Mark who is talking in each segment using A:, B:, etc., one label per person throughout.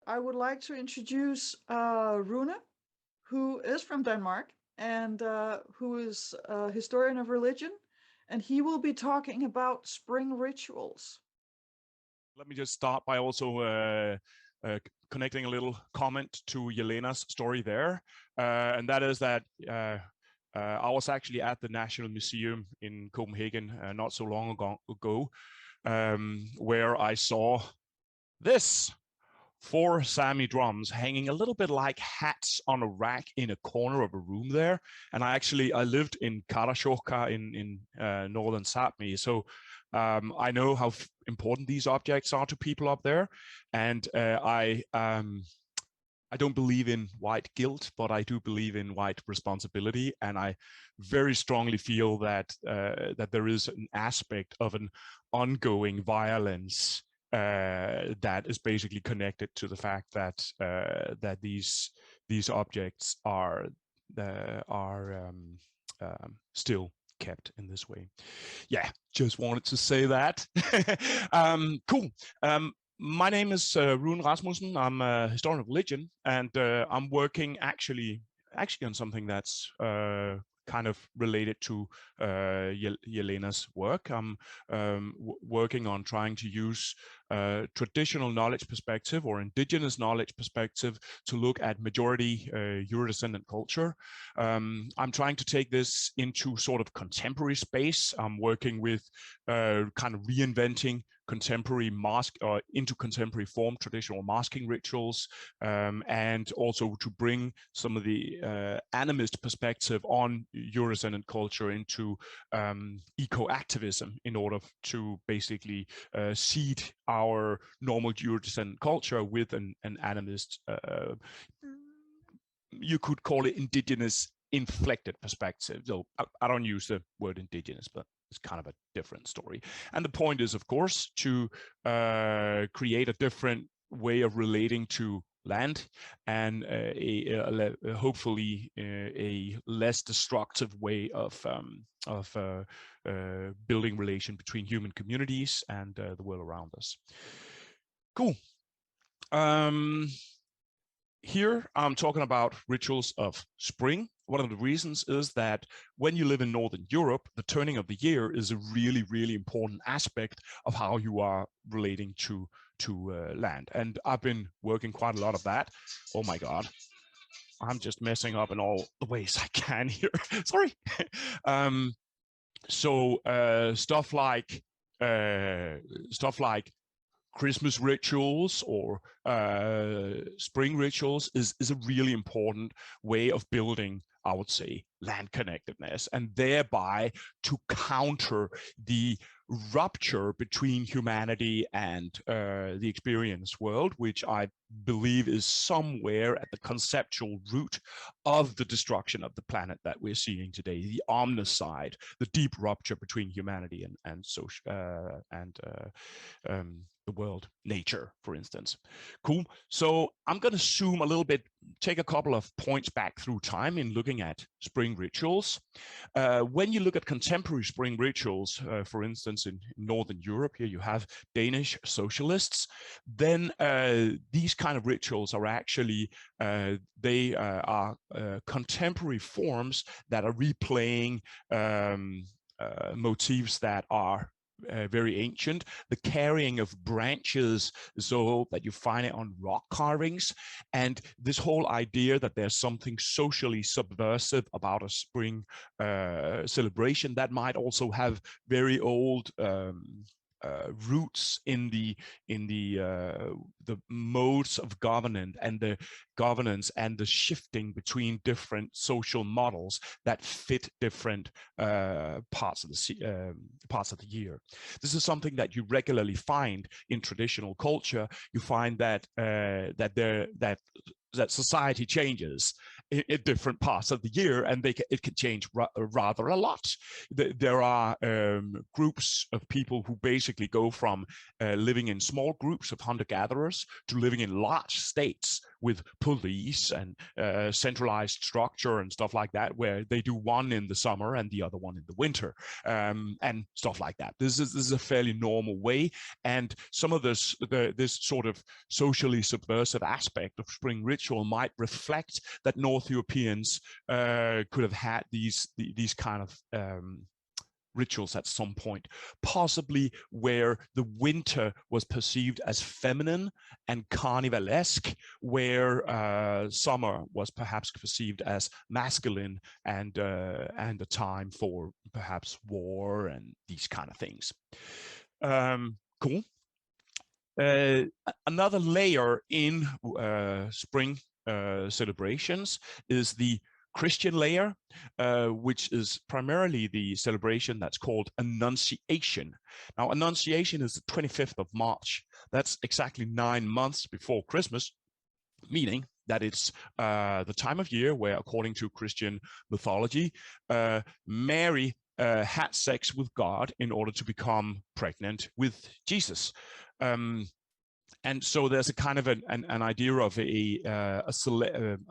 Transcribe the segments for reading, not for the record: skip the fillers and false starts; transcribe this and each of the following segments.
A: I would like to introduce Rune, who is from Denmark and who is a historian of religion, and he will be talking about spring rituals.
B: Let me just start by also connecting a little comment to Yelena's story there, and that is that I was actually at the National Museum in Copenhagen not so long ago, where I saw this 4 Sami drums hanging a little bit like hats on a rack in a corner of a room there. And I lived in Karasjohka in northern Sapmi, so I know how important these objects are to people up there, and I don't believe in white guilt, but I do believe in white responsibility, and I very strongly feel that that there is an aspect of an ongoing violence that is basically connected to the fact that that these objects are still kept in this way. Yeah, just wanted to say that. Cool. My name is Roon Rasmussen. I'm a historian of religion, and I'm working actually on something that's kind of related to Yelena's work. I'm working on trying to use traditional knowledge perspective or indigenous knowledge perspective to look at majority Euro-descendant culture. I'm trying to take this into sort of contemporary space. I'm working with kind of reinventing contemporary mask or into contemporary form traditional masking rituals, and also to bring some of the animist perspective on Euro-descendant culture into eco-activism in order to basically seed our normal Euro-descendant culture with an animist, you could call it indigenous inflected perspective. So I don't use the word indigenous, but it's kind of a different story. And the point is, of course, to create a different way of relating to land, and hopefully a less destructive way of building relation between human communities and the world around us. Cool. Here I'm talking about rituals of spring. One of the reasons is that when you live in Northern Europe, the turning of the year is a really, really important aspect of how you are relating to land. And I've been working quite a lot of that. Oh my God, I'm just messing up in all the ways I can here. Sorry. Stuff like Christmas rituals or spring rituals is a really important way of building, I would say, land connectedness, and thereby to counter the rupture between humanity and the experience world, which I believe is somewhere at the conceptual root of the destruction of the planet that we're seeing today, the omnicide, the deep rupture between humanity and social the world, nature, for instance. Cool. So I'm going to zoom a little bit, take a couple of points back through time in looking at spring rituals. When you look at contemporary spring rituals, for instance, in Northern Europe, here you have Danish socialists, then these kind of rituals are actually, they are contemporary forms that are replaying motifs that are very ancient, the carrying of branches so that you find it on rock carvings, and this whole idea that there's something socially subversive about a spring celebration that might also have very old roots in the modes of governance and the shifting between different social models that fit different parts of the year. This is something that you regularly find in traditional culture. You find that that society changes in different parts of the year, and it can change rather a lot. There are groups of people who basically go from living in small groups of hunter-gatherers to living in large states with police and centralized structure and stuff like that, where they do one in the summer and the other one in the winter, and stuff like that. This is a fairly normal way, and some of this sort of socially subversive aspect of spring ritual might reflect that North Europeans could have had these kind of rituals at some point, possibly where the winter was perceived as feminine and carnivalesque, where summer was perhaps perceived as masculine and a time for perhaps war and these kind of things. Cool. Another layer in spring celebrations is the Christian Lair, which is primarily the celebration that's called Annunciation. Now, Annunciation is the 25th of March. That's exactly 9 months before Christmas, meaning that it's the time of year where, according to Christian mythology, Mary had sex with God in order to become pregnant with Jesus. And so there's a kind of an idea of a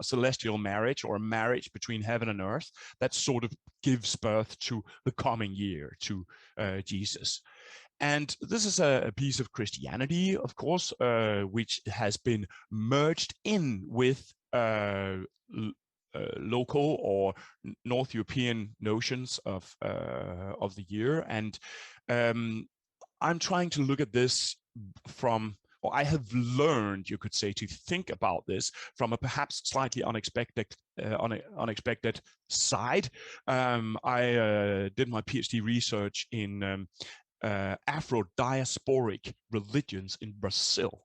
B: celestial marriage, or a marriage between heaven and earth, that sort of gives birth to the coming year, to Jesus. And this is a piece of Christianity, of course, which has been merged in with local or North European notions of the year. And I'm trying to look at this from, or I have learned, you could say, to think about this from a perhaps slightly unexpected side. I did my PhD research in Afro-Diasporic religions in Brazil,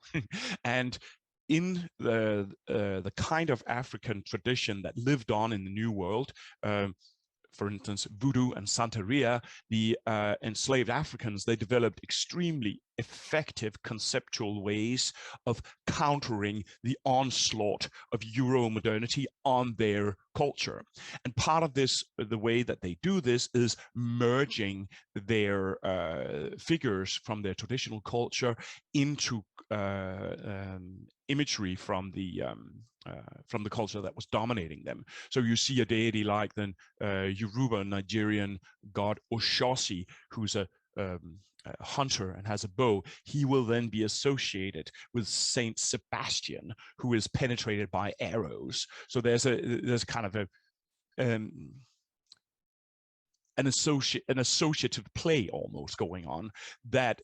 B: and in the kind of African tradition that lived on in the New World. For instance, Voodoo and Santeria, the enslaved Africans, they developed extremely effective conceptual ways of countering the onslaught of Euro-modernity on their culture. And part of this, the way that they do this, is merging their figures from their traditional culture into imagery from the culture that was dominating them. So you see a deity like the Yoruba Nigerian god Oshosi, who's a hunter and has a bow. He will then be associated with Saint Sebastian, who is penetrated by arrows. So there's kind of an associative play almost going on that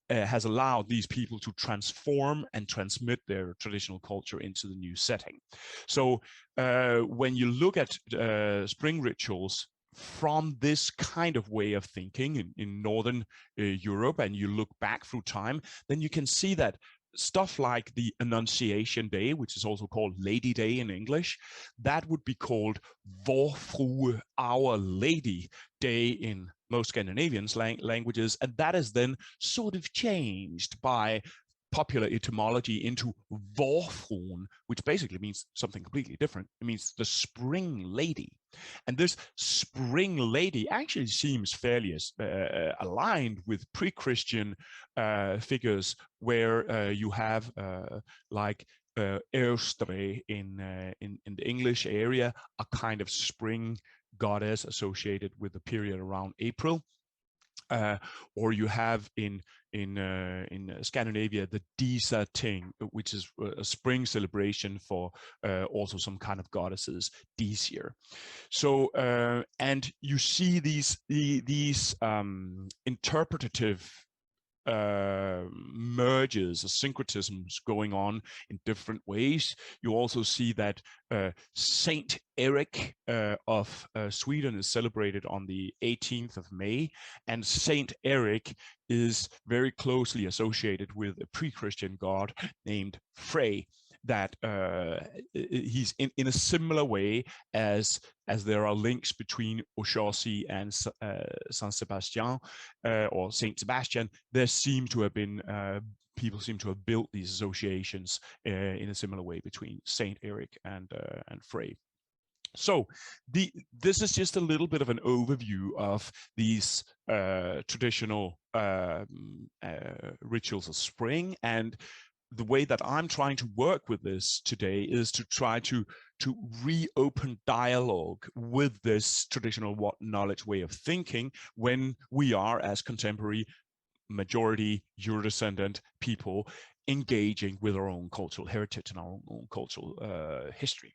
B: has allowed these people to transform and transmit their traditional culture into the new setting. So when you look at spring rituals from this kind of way of thinking in Northern Europe, and you look back through time, then you can see that stuff like the Annunciation Day, which is also called Lady Day in English, that would be called Vor Frue, Our Lady Day in most Scandinavian languages, and that is then sort of changed by popular etymology into Vorfruen, which basically means something completely different. It means the spring lady. And this spring lady actually seems fairly aligned with pre-Christian figures, where you have like Eostre in the English area, a kind of spring goddess associated with the period around April. Or you have in Scandinavia the Disa Ting, which is a spring celebration for also some kind of goddesses, Disir. So and you see these interpretative merges or syncretisms going on in different ways. You also see that Saint Eric of Sweden is celebrated on the 18th of May, and Saint Eric is very closely associated with a pre-Christian god named Frey, that he's in a similar way as there are links between Oshosi and Saint Sebastian or Saint Sebastian. There seem to have been people seem to have built these associations in a similar way between Saint Eric and Frey. So this is just a little bit of an overview of these traditional rituals of spring, and the way that I'm trying to work with this today is to try to reopen dialogue with this traditional knowledge way of thinking when we are, as contemporary majority Eurodescendant people, engaging with our own cultural heritage and our own cultural history.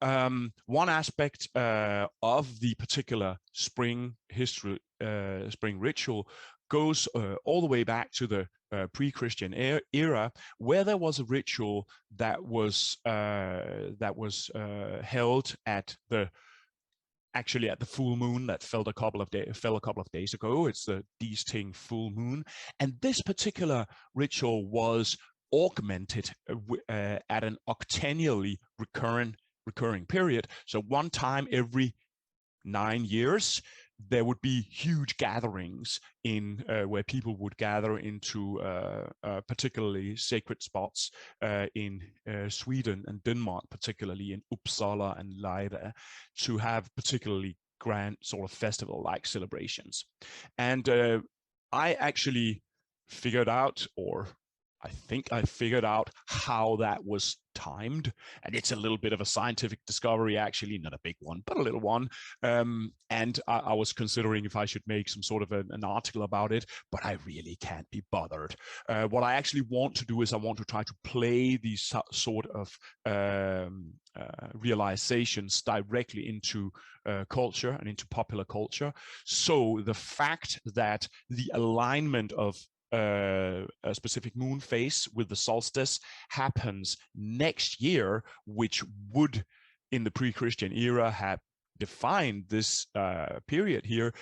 B: One aspect of the particular spring history, spring ritual, goes all the way back to the pre-Christian era, where there was a ritual that was held at the full moon that fell a couple of days ago. It's the Dies-Ting full moon, and this particular ritual was augmented at an octennially recurring period. So one time every 9 years, there would be huge gatherings in where people would gather into particularly sacred spots in Sweden and Denmark, particularly in Uppsala and Leida, to have particularly grand sort of festival-like celebrations. And I actually figured out, or I think I figured out, how that was timed, and it's a little bit of a scientific discovery, actually, not a big one, but a little one. And I was considering if I should make some sort of an article about it, but I really can't be bothered. What I actually want to do is I want to try to play these sort of realizations directly into culture and into popular culture. So the fact that the alignment of a specific moon phase with the solstice happens next year, which would in the pre-Christian era have defined this period here,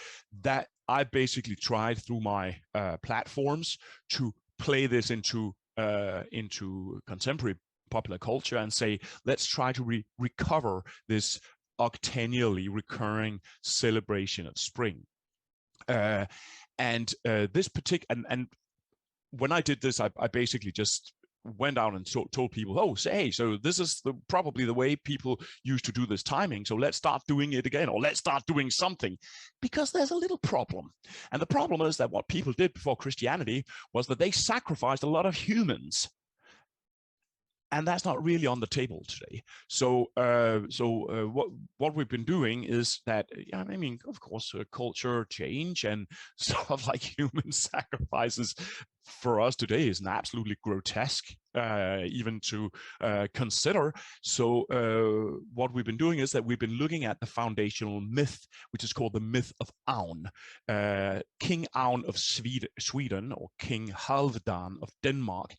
B: that I basically tried through my platforms to play this into contemporary popular culture and say, let's try to recover this octennially recurring celebration of spring. This particular, and when I did this, I basically just went out and told people, oh, hey, so this is probably the way people used to do this timing. So let's start doing it again, or let's start doing something, because there's a little problem. And the problem is that what people did before Christianity was that they sacrificed a lot of humans. And that's not really on the table today. So, what we've been doing is that, I mean, of course, culture change and stuff like human sacrifices for us today is an absolutely grotesque, even to consider. So, what we've been doing is that we've been looking at the foundational myth, which is called the myth of Aun. King Aun of Sweden, or King Halvdan of Denmark.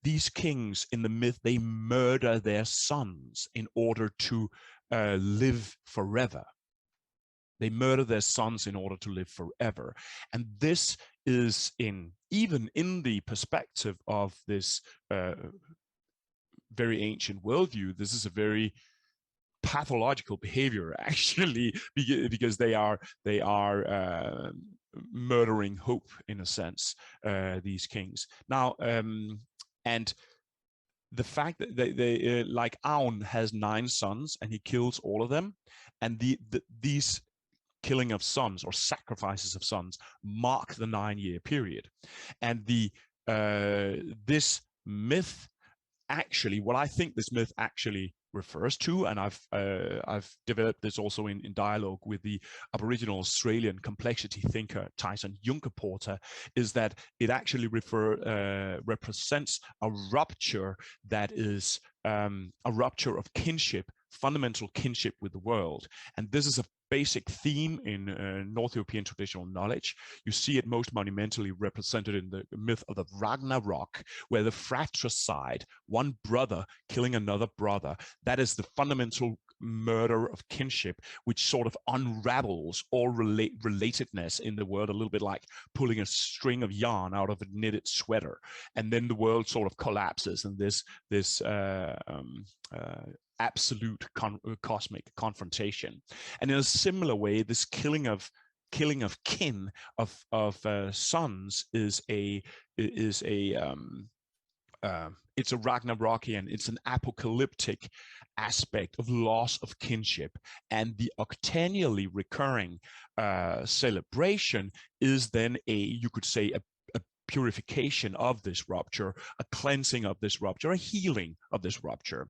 B: These kings in the myth, they murder their sons in order to live forever. They murder their sons in order to live forever. And this is even in the perspective of this very ancient worldview, this is a very pathological behavior, actually, because they are murdering hope, in a sense, these kings. Now, and the fact that they like Aun has 9 sons and he kills all of them, and these killing of sons or sacrifices of sons mark the 9-year period. And this myth, actually, what I think this myth actually refers to, and I've developed this also in dialogue with the Aboriginal Australian complexity thinker Tyson Juncker-Porter, is that it actually represents a rupture that is a rupture of kinship, fundamental kinship with the world. And this is a basic theme in North European traditional knowledge. You see it most monumentally represented in the myth of the Ragnarok, where the fratricide, one brother killing another brother, that is the fundamental murder of kinship, which sort of unravels all relatedness in the world, a little bit like pulling a string of yarn out of a knitted sweater. And then the world sort of collapses in this absolute cosmic confrontation. And in a similar way, this killing of kin, of sons is it's a Ragnarokian, it's an apocalyptic aspect of loss of kinship. And the octennially recurring celebration is then you could say, a purification of this rupture, a cleansing of this rupture, a healing of this rupture.